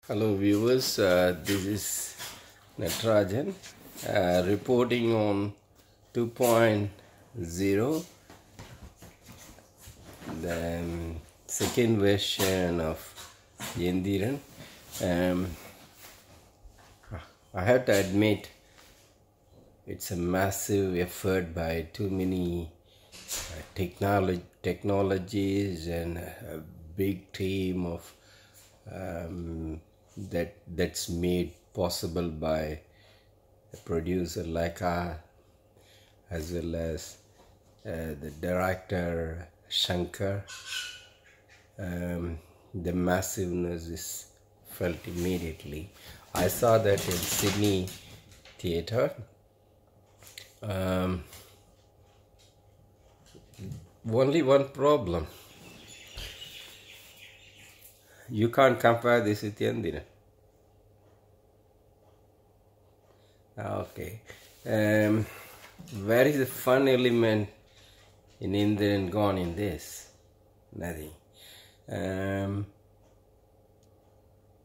Hello viewers, this is Natarajan reporting on 2.0, the second version of Yendiran. I have to admit it's a massive effort by too many technologies and a big team of that's made possible by a producer like as well as the director Shankar. The massiveness is felt immediately. I saw that in Sydney theatre. Only one problem. You can't compare this with Yandina. Okay. Where is the fun element in Indian gone in this? Nothing.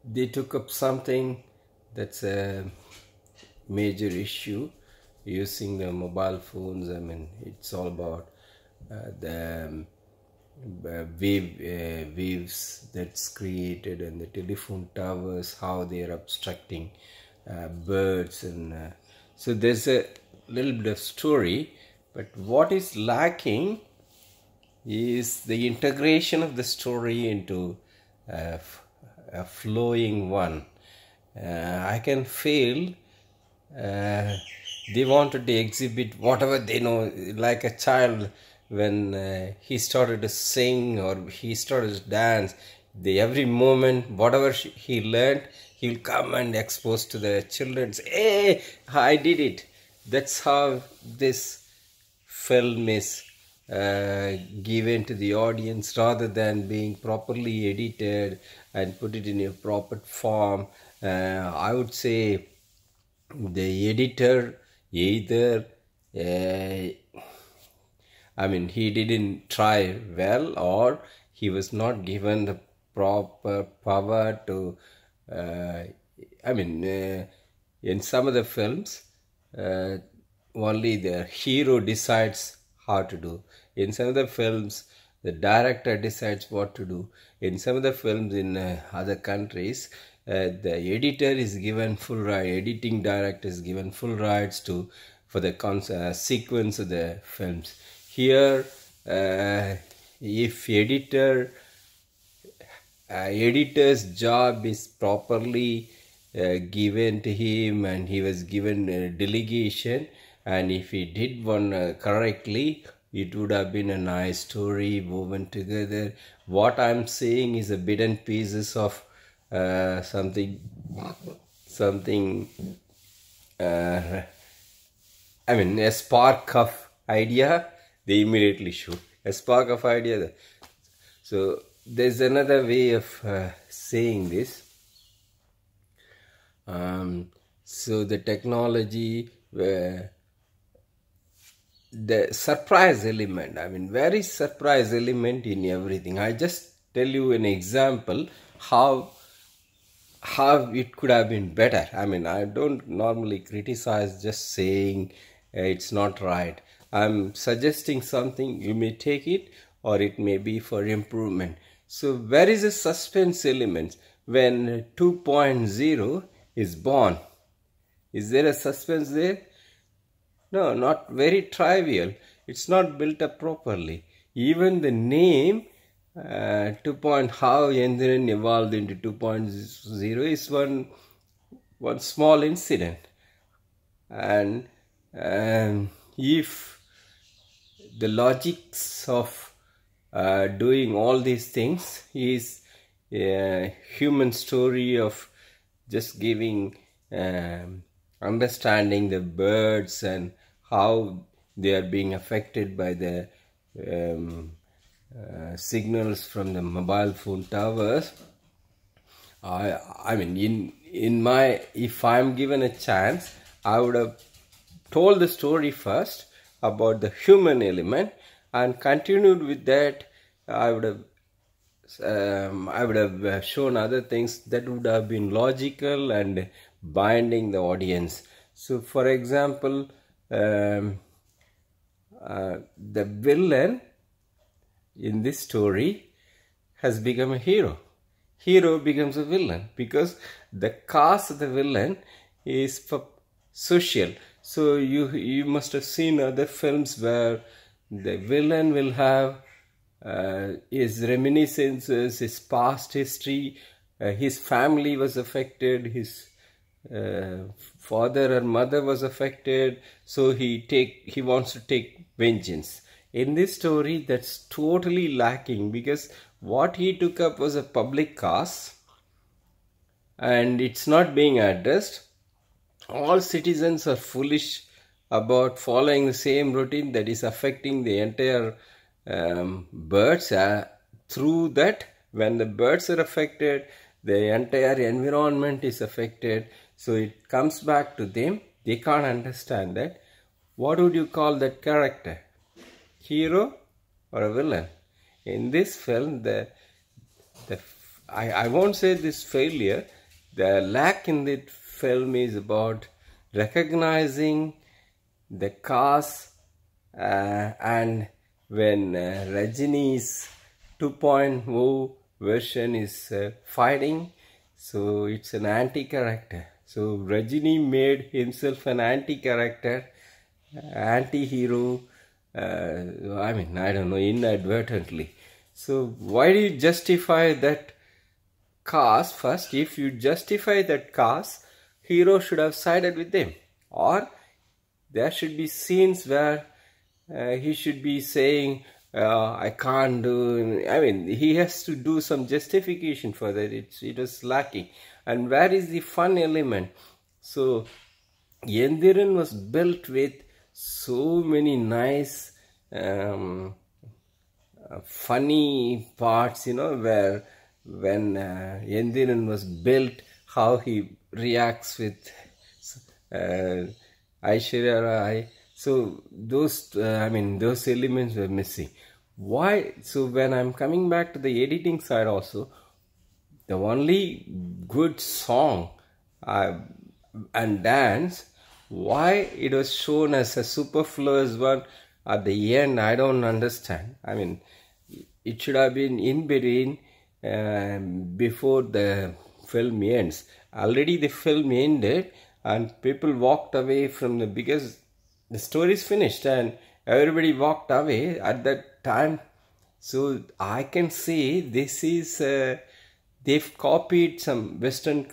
They took up something that's a major issue, using the mobile phones. I mean, it's all about the waves that's created, and the telephone towers, how they are obstructing birds, and so there's a little bit of story, but what is lacking is the integration of the story into a flowing one. I can feel they wanted to exhibit whatever they know, like a child when he started to sing or he started to dance. Every moment, whatever he learned, he'll come and expose to the children. Say, hey, I did it. That's how this film is given to the audience, rather than being properly edited and put it in a proper form. I would say the editor either he didn't try well, or he was not given the proper power to in some of the films only the hero decides how to do. In some of the films the director decides what to do. In some of the films in other countries, the editor is given full right, editing director is given full rights for the sequence of the films. Here, if editor's job is properly given to him, and he was given a delegation, and if he did one correctly, it would have been a nice story woven together. What I'm saying is a bit and pieces of something a spark of idea, they immediately shoot a spark of idea. So there's another way of saying this. So the technology, the surprise element, very surprise element in everything. I just tell you an example how it could have been better. I don't normally criticize, just saying it's not right. I'm suggesting something, you may take it, or it may be for improvement. So where is the suspense element when 2.0 is born? Is there a suspense there? No, not very trivial. It's not built up properly. Even the name 2. How Yendiran evolved into 2.0 is one small incident. And if the logics of doing all these things is a human story of just giving understanding the birds and how they are being affected by the signals from the mobile phone towers. If I'm given a chance, I would have told the story first about the human element and continued with that. I would have I would have shown other things that would have been logical and binding the audience. So, for example, the villain in this story has become a hero. Hero becomes a villain because the cast of the villain is for social. So you must have seen other films where the villain will have his reminiscences, his past history, his family was affected, his father or mother was affected, so he wants to take vengeance. In this story, that's totally lacking because what he took up was a public cause and it's not being addressed. All citizens are foolish about following the same routine that is affecting the entire birds. Through that, when the birds are affected, the entire environment is affected. So it comes back to them. They can't understand that. What would you call that character? Hero or a villain? In this film, I won't say this failure. The lack in the film is about recognizing the cause, and when Rajini's 2.0 version is fighting, so it's an anti-character. So Rajini made himself an anti-character, anti-hero, I mean, I don't know, inadvertently. So why do you justify that cause? First, if you justify that cause, hero should have sided with them, or there should be scenes where he should be saying, I can't do, I mean, he has to do some justification for that. It was lacking. And where is the fun element? So Yendiran was built with so many nice funny parts, you know, where when Yendiran was built, how he reacts with Aishwarya Rai. So those, I mean, those elements were missing. Why? So when I'm coming back to the editing side also, the only good song and dance, why it was shown as a superfluous one at the end, I don't understand. I mean, it should have been in between before the film ends. Already the film ended and people walked away from because the story is finished and everybody walked away at that time. So I can say this is they've copied some Western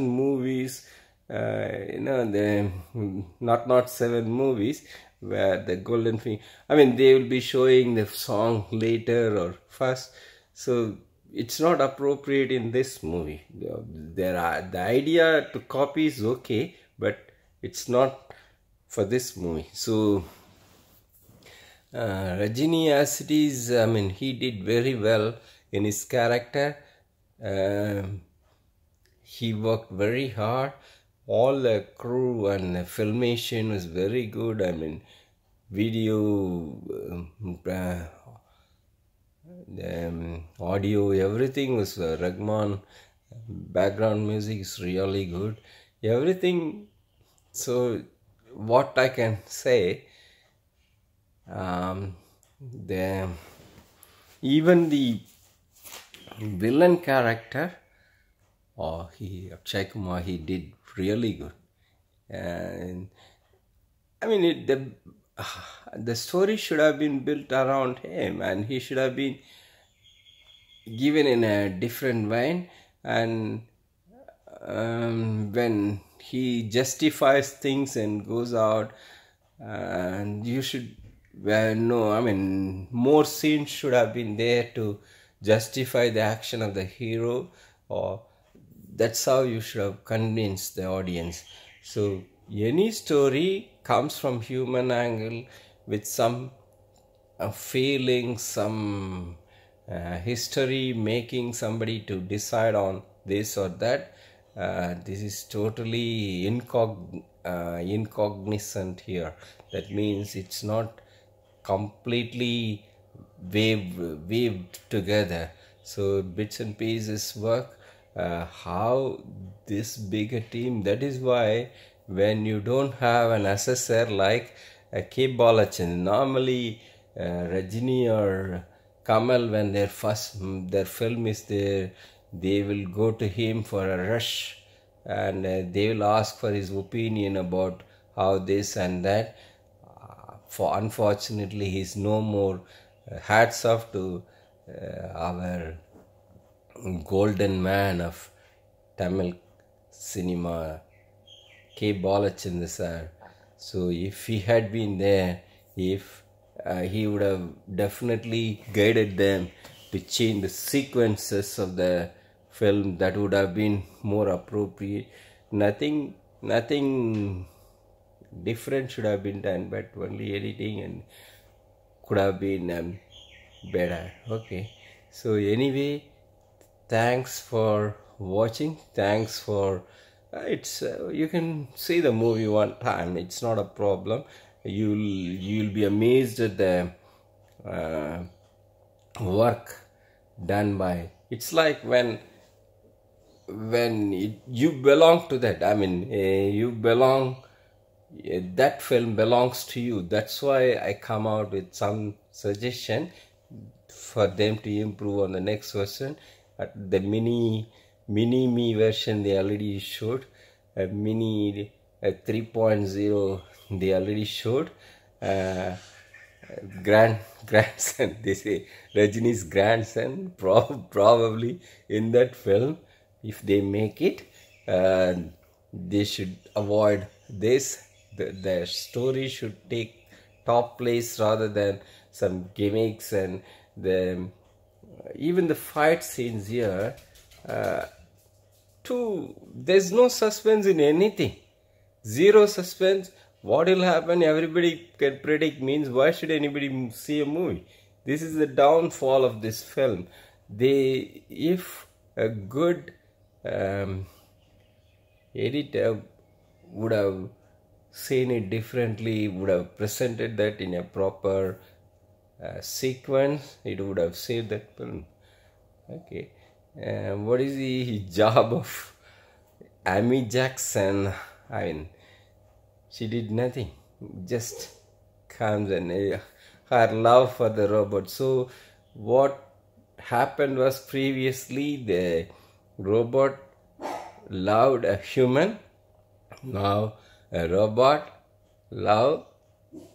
movies, you know, the 007 movies where the golden thing. I mean, they will be showing the song later or first. So it's not appropriate in this movie. The idea to copy is okay, but it's not for this movie. So Rajini, as it is, I mean, he did very well in his character. He worked very hard. All the crew and the filmation was very good. I mean, video, audio, everything was Rahman. Background music is really good. Everything. So what I can say, even the villain character, Akshay Kumar, he did really good. And I mean, the story should have been built around him, and he should have been given in a different vein. And when he justifies things and goes out, and you should, well, no, I mean, more scenes should have been there to justify the action of the hero, or that's how you should have convinced the audience. So any story comes from human angle with some feeling, some history, making somebody to decide on this or that. This is totally incognizant here. That means it's not completely waved together. So bits and pieces work. How this bigger team, that is why when you don't have an assessor like K. Balachan, normally Rajini or Kamal, when their film is there, they will go to him for a rush, and they will ask for his opinion about how this and that. For unfortunately, he's no more. Hats off to our golden man of Tamil cinema, K. Balachandra sir. So if he had been there, if he would have definitely guided them to change the sequences of the film, that would have been more appropriate. Nothing different should have been done, but only editing and could have been better. Okay, so anyway, thanks for watching. Thanks for it's you can see the movie one time, it's not a problem. You'll be amazed at the work done by. It's like when you belong to that. I mean, you belong. That film belongs to you. That's why I come out with some suggestion for them to improve on the next version. The mini me version they already showed. A mini 3.0 they already showed. Grandson, they say Rajini's grandson, probably in that film. If they make it, they should avoid this. The story should take top place rather than some gimmicks, and even the fight scenes here. There's no suspense in anything. Zero suspense. What will happen, everybody can predict. Means why should anybody see a movie? This is the downfall of this film. If a good editor would have seen it differently, would have presented that in a proper sequence, it would have saved that film. Okay, what is the job of Amy Jackson? I mean, she did nothing, just comes and her love for the robot. So what happened was, previously the robot loved a human, now a robot love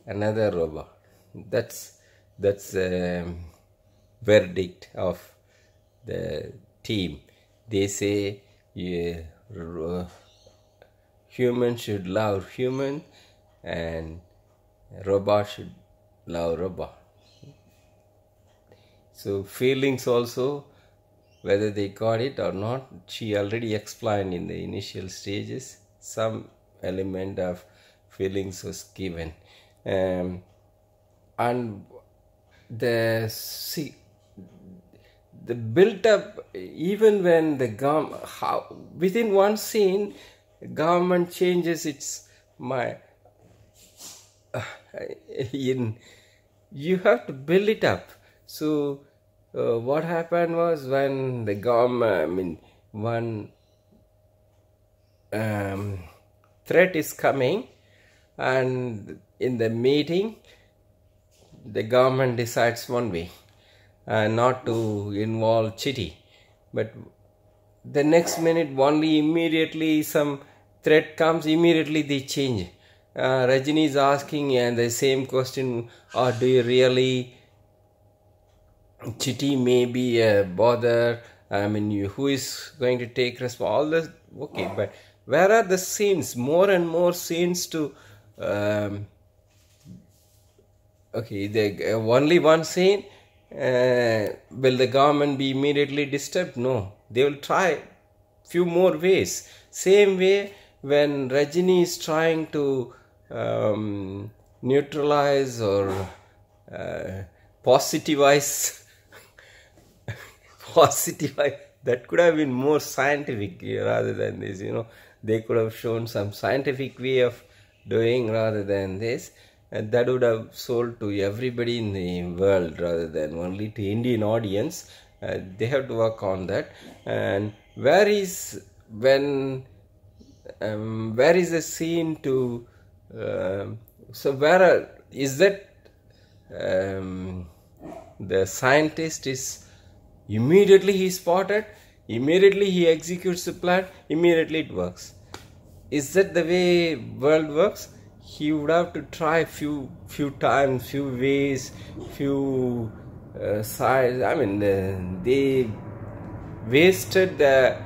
another robot. That's a verdict of the team. They say human should love human and robot should love robot. So feelings also, whether they got it or not, she already explained in the initial stages. Some element of feelings was given, and the built up, even when the within one scene government changes its mind. You have to build it up. So what happened was, when the government, one threat is coming, and in the meeting the government decides one way, not to involve Chitty, but the next minute only immediately some threat comes, immediately they change. Rajini is asking and the same question, or do you really, Chitty may be a bother, I mean, who is going to take responsibility? All this, okay, but where are the scenes? More and more scenes to okay, only one scene. Will the government be immediately disturbed? No, they will try few more ways. Same way, when Rajini is trying to neutralize or positivize that could have been more scientific rather than this. They could have shown some scientific way of doing rather than this, and that would have sold to everybody in the world rather than only to Indian audience. They have to work on that. And where is the scene to so is that um, the scientist is immediately he spotted, immediately he executes the plan, immediately it works? Is that the way world works? He would have to try few times, few ways, few sides. I mean, they wasted the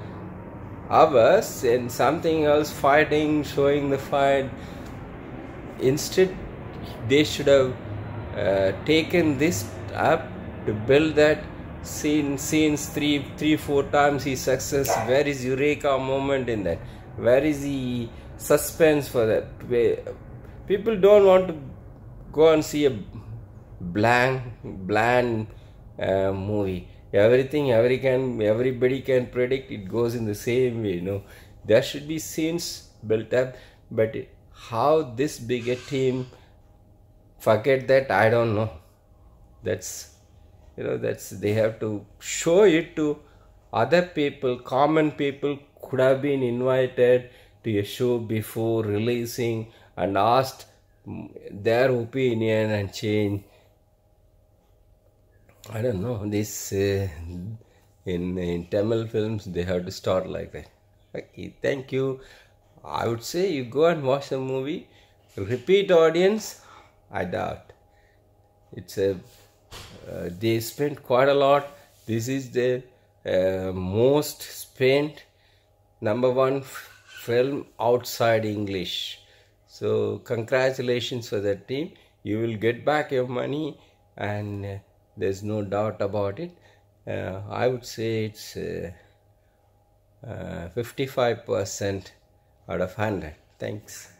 hours in something else, fighting, showing the fight. Instead, they should have taken this up to build that scenes three, 4 times. He success. Where is eureka moment in that? Where is the suspense for that? People don't want to go and see a bland movie. Everybody can predict. It goes in the same way. There should be scenes built up, but how this big a team forget that, I don't know. That's they have to show it to other people. Common people could have been invited to a show before releasing and asked their opinion and change. I don't know, this in Tamil films they have to start like that. Okay, thank you. I would say you go and watch the movie. Repeat audience, I doubt. It's a they spent quite a lot. This is the most spent #1 film outside English. So congratulations for that team. You will get back your money, and there's no doubt about it. I would say it's 55% out of 100. Thanks.